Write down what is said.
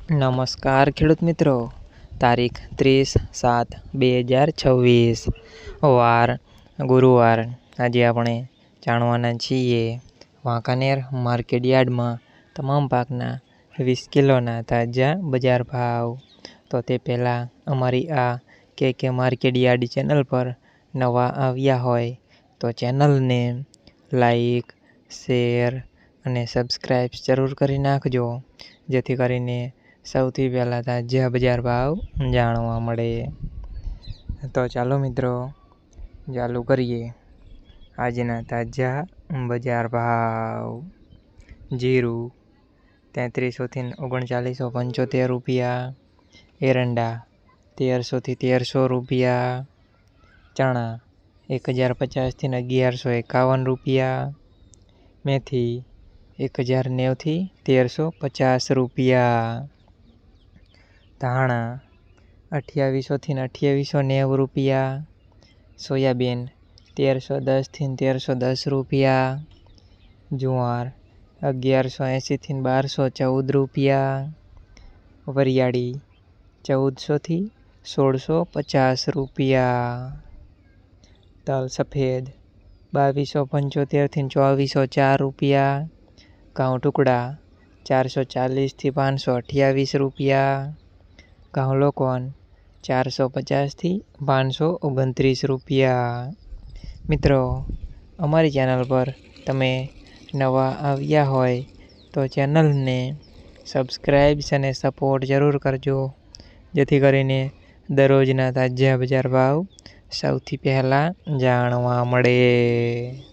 નમસ્કાર ખેડૂત મિત્રો, તારીખ 30/7/2026 વાર ગુરુવાર। આજે આપણે જાણવાના છીએ વાંકાનેર માર્કેટ યાર્ડમાં તમામ પાકના 20 કિલોના તાજા બજાર ભાવ। તો તે પહેલાં અમારી આ કે માર્કેટ યાર્ડ ચેનલ પર નવા આવ્યા હોય તો ચેનલને લાઈક, શેર અને સબસ્ક્રાઈબ જરૂર કરી નાખજો, જેથી કરીને સૌથી પહેલાં તાજા બજાર ભાવ જાણવા મળે। તો ચાલો મિત્રો ચાલુ કરીએ આજના તાજા બજાર ભાવ। જીરું 3300 થી 3975 રૂપિયા, એરંડા 1300 થી 1300 રૂપિયા, ચણા 1050 થી 1151 રૂપિયા, મેથી 1090 થી 1350 રૂપિયા, ધાણા 2800 થી 2890 રૂપિયા, સોયાબીન 1310 થી 1310 રૂપિયા, જુવાર 1180 થી 1214 રૂપિયા, વરિયાળી 1400 થી 1650 રૂપિયા, તલ સફેદ 2275 થી 2404 રૂપિયા, ઘઉં ટુકડા 440 થી 528 રૂપિયા, ઘઉં લોકવન 450 થી 529 રૂપિયા। મિત્રો, અમારી ચેનલ પર તમે નવા આવ્યા હોય તો ચેનલને સબસ્ક્રાઈબ અને સપોર્ટ જરૂર કરજો, જેથી કરીને દરરોજના તાજા બજાર ભાવ સૌથી પહેલાં જાણવા મળે।